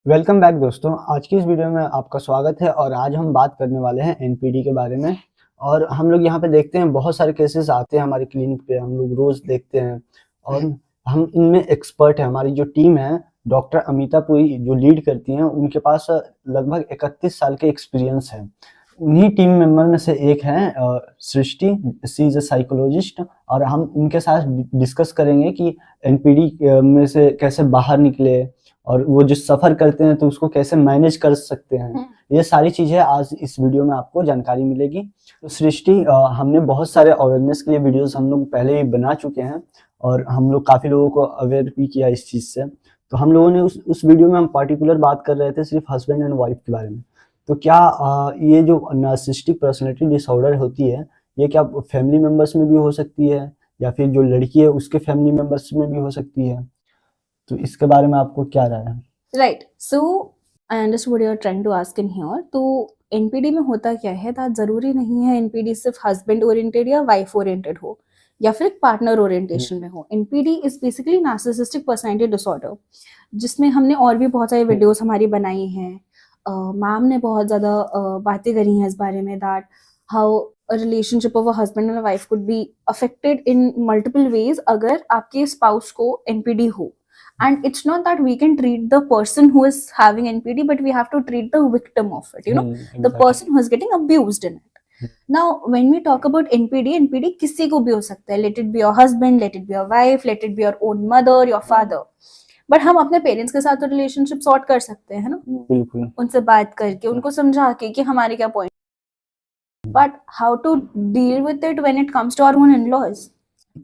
Welcome back दोस्तों। आज की इस वीडियो में आपका स्वागत है और आज हम बात करने वाले हैं एनपीडी के बारे में। और हम लोग यहाँ पे देखते हैं बहुत सारे केसेस आते हैं हमारे क्लिनिक पे, हम लोग रोज देखते हैं और हम इनमें एक्सपर्ट हैं। हमारी जो टीम है, डॉक्टर अमिता पुरी जो लीड करती हैं, उनके पास लगभग 31 साल के एक्सपीरियंस है। उन्हीं टीम मेंबर में से एक है सृष्टि, सी इज अ साइकोलॉजिस्ट, और हम इनके साथ डिस्कस करेंगे कि एनपीडी में से कैसे बाहर निकले और वो जो सफर करते हैं तो उसको कैसे मैनेज कर सकते हैं। ये सारी चीजें आज इस वीडियो में आपको जानकारी मिलेगी। तो सृष्टि, हमने बहुत सारे अवेयरनेस के लिए वीडियोस हम लोग पहले ही बना चुके हैं और हम लोग काफी लोगों को अवेयर भी किया इस चीज से। तो हम लोगों ने उस वीडियो में हम पर्टिकुलर बात कर रहे थे सिर्फ हस्बैंड एंड वाइफ के बारे में। तो क्या ये जो नार्सिसिस्टिक पर्सनैलिटी डिसऑर्डर होती है, ये क्या फैमिली मेंबर्स में भी हो सकती है या फिर जो लड़की है उसके फैमिली मेंबर्स में भी हो सकती है? तो इसके बारे में आपको क्या राय है? Right, so I understood what you are trying to ask in here. तो एनपीडी में होता क्या है, दैट जरूरी नहीं है एनपीडी सिर्फ हस्बैंड ओरिएंटेड या वाइफ ओरिएंटेड हो या फिर पार्टनर ओरिएंटेशन में हो। NPD is basically narcissistic personality disorder, जिसमें हमने और भी बहुत सारी वीडियोस हमारी बनाई हैं। मैम ने बहुत ज़्यादा बातें करी हैं इस बारे में, that how a relationship of a husband and a wife could be affected in multiple ways अगर आपके स्पाउस को एनपीडी हो। And it's not that we can treat the person who is having NPD, but we have to treat the victim of it, the exactly. person who is getting abused in it. Now, when we talk about NPD किसी को भी हो सकता है, let it be your husband, let it be your wife, let it be your own mother, your father. But हम अपने parents के साथ तो रिलेशनशिप सॉर्ट कर सकते हैं ना, बिल्कुल। उनसे बात करके, उनको समझा के कि हमारे क्या point, but how to deal with it when it comes to our own in-laws.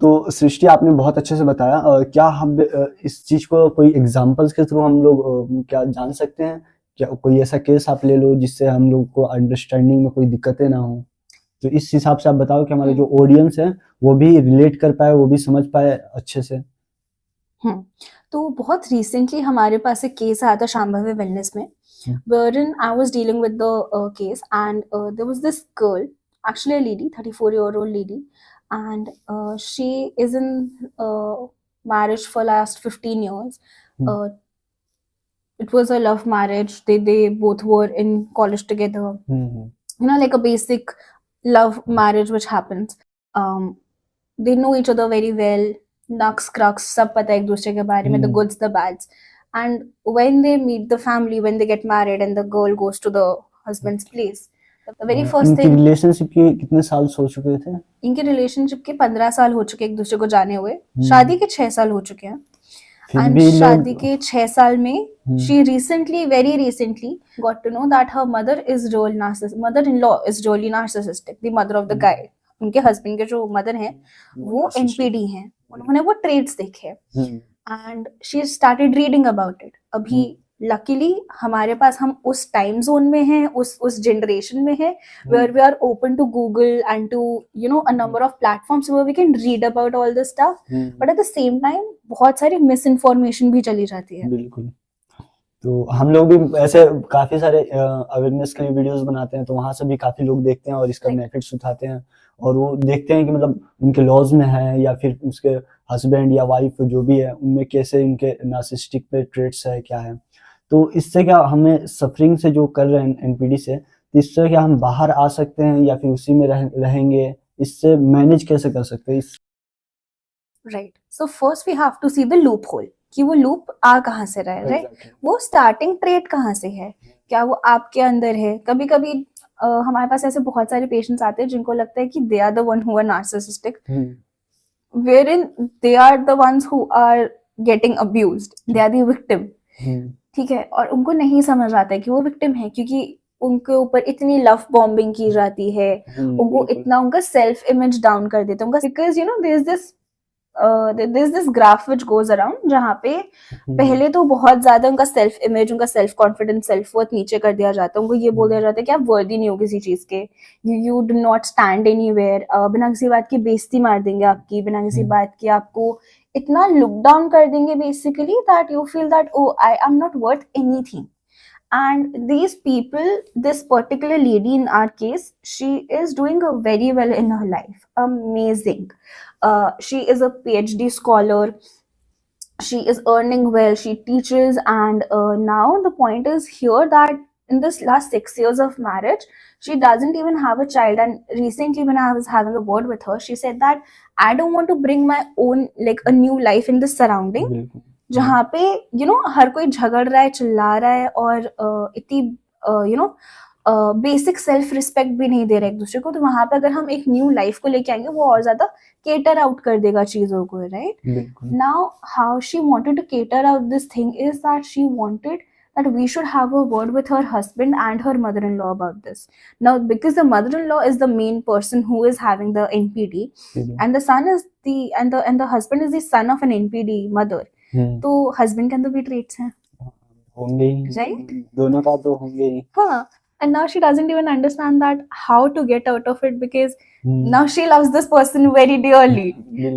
तो सृष्टि, आपने बहुत अच्छे से बताया। क्या हम इस चीज को कोई एग्जांपल्स के थ्रू हम लोग क्या जान सकते हैं? क्या कोई ऐसा केस आप ले लो जिससे हम लोग को अंडरस्टैंडिंग में कोई दिक्कतें ना हो? तो इस हिसाब से आप बताओ कि हमारे जो ऑडियंस है वो भी रिलेट कर पाए, वो भी समझ पाए अच्छे से। तो बहुत रिसेंटली हमारे पास एक केस आया था शांभवी वेलनेस में, wherein I was dealing with the case, and there was this girl, actually a lady, 34-year-old lady, and she is in marriage for last 15 years. Uh, it was a love marriage. They both were in college together. Like a basic love marriage which happens. They know each other very well. Nux crux सब पता है एक दूसरे के बारे में, the goods, the bads. And when they meet the family, when they get married and the girl goes to the husband's place, the very first इनकी thing, relationship के कितने साल हो चुके थे? इनके रिलेशनशिप के 15 साल हो चुके एक दूसरे को जाने हुए, शादी के 6 साल हो चुके हैं। एंड शादी के 6 साल में she recently, very recently got to know that her mother-in-law is really narcissistic, the mother of the guy. उनके हस्बैंड के जो मदर हैं वो एनपीडी हैं, उन्होंने वो ट्रेड्स देखे and she started reading about it. अभी लकीली हमारे पास, हम उस टाइम जोन में हैं, उस जनरेशन में है where we are open to Google and to a number of platforms where we can read about all this stuff, but at the same time बहुत सारी मिस इन्फॉर्मेशन भी चली जाती है। बिल्कुल। तो हम लोग भी ऐसे काफी सारे अवेयरनेस के लिए वीडियोस बनाते हैं, तो वहां से भी काफी लोग देखते हैं और इसका बेनिफिट्स उठाते हैं और वो देखते हैं कि मतलब उनके लॉज में है या फिर उसके हस्बैंड या वाइफ जो भी है उनमें कैसे इनके नार्सिसिस्टिक पे ट्रेट्स है, क्या है। तो इससे क्या हमें सफरिंग से जो कर रहे हैं एनपीडी से, तो इससे क्या हम बाहर आ सकते हैं या फिर उसी में रहेंगे? इससे मैनेज कैसे कर सकते हैं? Right, so first we have to see the loop hole, कि वो लूप आ कहाँ से रहा है, राइट? वो स्टार्टिंग ट्रेट कहाँ से है, क्या वो आपके अंदर है? कभी कभी हमारे पास ऐसे बहुत सारे पेशेंट्स आते हैं जिनको लगता है कि they are the one who are narcissistic, wherein they are the ones who are getting abused, they are the victim. ठीक है, और उनको नहीं समझ आता है कि वो विक्टिम है, क्योंकि उनके ऊपर इतनी लव बॉम्बिंग की जाती है, उनको इतना उनका सेल्फ इमेज डाउन कर देते हैं उनका, because there is this graph which goes around, जहाँ पे पहले तो बहुत ज्यादा उनका सेल्फ इमेज, उनका सेल्फ कॉन्फिडेंस, सेल्फ वर्थ नीचे कर दिया जाता है। उनको ये बोल दिया जाता है कि आप वर्दी नहीं हो किसी चीज के, you do not stand anywhere, बिना किसी बात की बेइज्जती मार देंगे आपकी, बिना किसी बात की आपको इतना लुक डाउन कर देंगे basically, that you feel that oh I am not worth anything. And these people, this particular lady in our case, she is doing very well in her life, amazing. She is a PhD scholar, she is earning well, she teaches, and now the point is here that in this last 6 years of marriage, she doesn't even have a child. And recently when I was having a word with her, she said that I don't want to bring my own, like, a new life in this surrounding, बिल्कुल जहाँ पे हर कोई झगड़ रहा है, चिल्ला रहा है, और इतनी बेसिक सेल्फ रिस्पेक्ट भी नहीं दे रहे एक दूसरे को। तो वहां पे अगर हम एक न्यू लाइफ को लेके आएंगे, वो और ज्यादा केटर आउट कर देगा चीजों को, राइट? बिल्कुल Now, how she wanted to cater out this thing is that she wanted that we should have a word with her husband and her mother-in-law about this. Now, because the mother-in-law is the main person who is having the NPD, and the son is the husband is the son of an NPD mother. तो husband के अंदर भी traits हैं, होंगे ही, right? दोनों का तो होंगे ही। हाँ, and now she doesn't even understand that how to get out of it, because now she loves this person very dearly.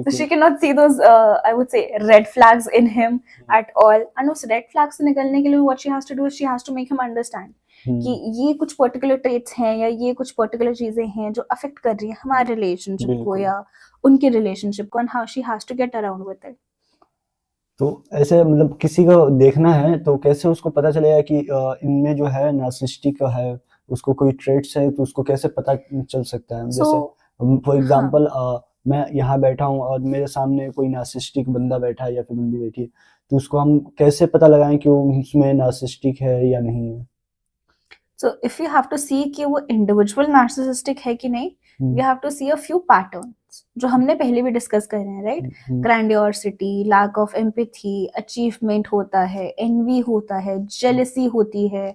So she cannot see those I would say red flags in him at all. And उस red flags से निकलने के लिए what she has to do is she has to make him understand कि ये कुछ particular traits हैं या ये कुछ पर्टिकुलर चीजें हैं जो अफेक्ट कर रही हैं हमारे रिलेशनशिप को या उनके रिलेशनशिप को, and how she has to get around with it. तो ऐसे मतलब किसी को देखना है तो कैसे उसको पता चलेगा कि इनमें जो है नार्सिसिस्टिक है, उसको कोई ट्रेट्स है, तो उसको कैसे पता चल सकता है? जैसे फॉर एग्जांपल मैं यहाँ बैठा हूँ और मेरे सामने कोई नार्सिसिस्टिक बंदा बैठा है या फिर बंदी बैठी है, तो उसको हम कैसे पता लगाएं कि वो उसमें नार्सिसिस्टिक है या नहीं है? So if you have to see कि वो इंडिविजुअल नार्सिसिस्टिक है कि नहीं, you have to see a few patterns जो हमने पहले भी डिस्कस कर रहे हैं, right? Grandiosity, lack of empathy, achievement होता है, एनवी होता है, जेलसी होती है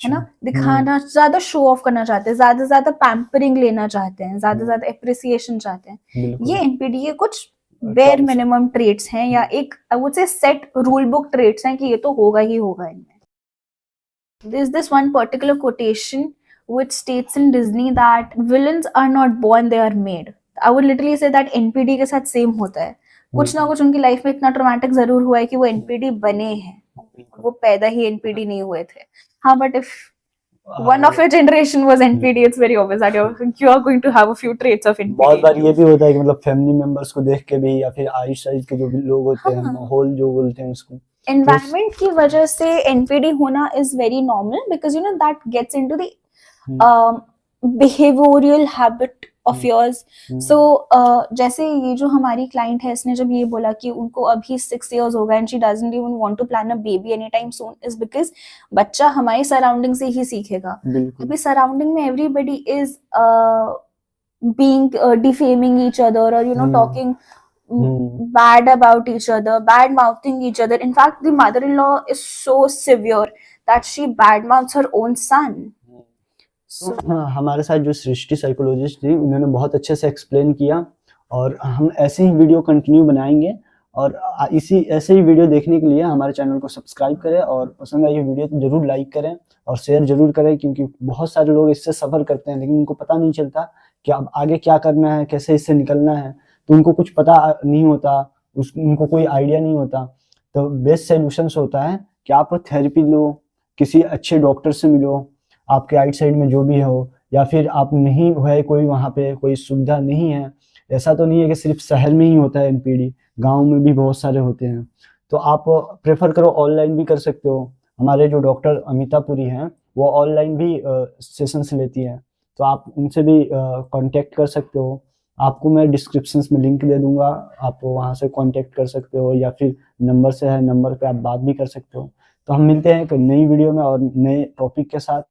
ना? दिखाना, ज्यादा शो ऑफ करना चाहते हैं, ज्यादा पैम्परिंग लेना चाहते हैं, ज्यादा एप्रिसिएशन चाहते हैं। ये एनपीडी के कुछ बेयर मिनिमम ट्रेट्स हैं, या एक I would say set rule book traits हैं कि ये तो होगा ही होगा इनमें। There's this one particular quotation which states in Disney that villains are not born, they are made. I would literally say that NPD के साथ सेम होता है। कुछ ना कुछ उनकी लाइफ में इतना ट्रॉमेटिक जरूर हुआ है कि वो NPD बने हैं, वो पैदा ही NPD नहीं हुए थे। हाँ, but if one of your generation was NPD, it's very obvious that you are going to have a few traits of NPD. बहुत बार ये भी होता है कि मतलब फैमिली मेंबर्स को देख के भी, या फिर आइस साइज के जो भी लोग होते हैं, माहौल जो बोलते हैं उसको, एनवायरमेंट की वजह से एनपीडी होना is very normal, because that gets into the behavioural habit of yours. So जैसे ये जो हमारी क्लाइंट है, इसने जब ये बोला कि उनको अभी 6 years हो गए and she doesn't even want to plan a baby any time soon, is because बच्चा हमारी सराउंडिंग से ही सीखेगा। अभी सराउंडिंग में everybody is being defaming each other, और talking bad about each other, bad mouthing each other. In fact, the mother-in-law is so severe that she bad mouths her own son. हमारे साथ जो सृष्टि psychologist थी, उन्होंने बहुत अच्छे से एक्सप्लेन किया, और हम ऐसे ही वीडियो कंटिन्यू बनाएंगे। और ऐसे ही वीडियो देखने के लिए हमारे चैनल को सब्सक्राइब करें, और पसंद आई वीडियो तो जरूर लाइक करें और शेयर जरूर करें, क्योंकि बहुत सारे लोग इससे सफ़र करते हैं लेकिन उनको पता नहीं चलता कि अब आगे क्या करना है, कैसे इससे निकलना है। तो उनको कुछ पता नहीं होता, उनको कोई आइडिया नहीं होता। तो बेस्ट सॉल्यूशंस होता है कि आप थेरेपी लो, किसी अच्छे डॉक्टर से मिलो, आपके आइट साइड में जो भी हो, या फिर आप नहीं है कोई वहाँ पे कोई सुविधा नहीं है। ऐसा तो नहीं है कि सिर्फ शहर में ही होता है एनपीडी, गांव में भी बहुत सारे होते हैं। तो आप प्रेफर करो, ऑनलाइन भी कर सकते हो। हमारे जो डॉक्टर अमितापुरी हैं, वो ऑनलाइन भी सेशंस लेती हैं, तो आप उनसे भी कांटेक्ट कर सकते हो। आपको मैं डिस्क्रिप्शन में लिंक दे दूंगा, आप वहां से कांटेक्ट कर सकते हो, या फिर नंबर से है, नंबर पे आप बात भी कर सकते हो। तो हम मिलते हैं एक नई वीडियो में और नए टॉपिक के साथ।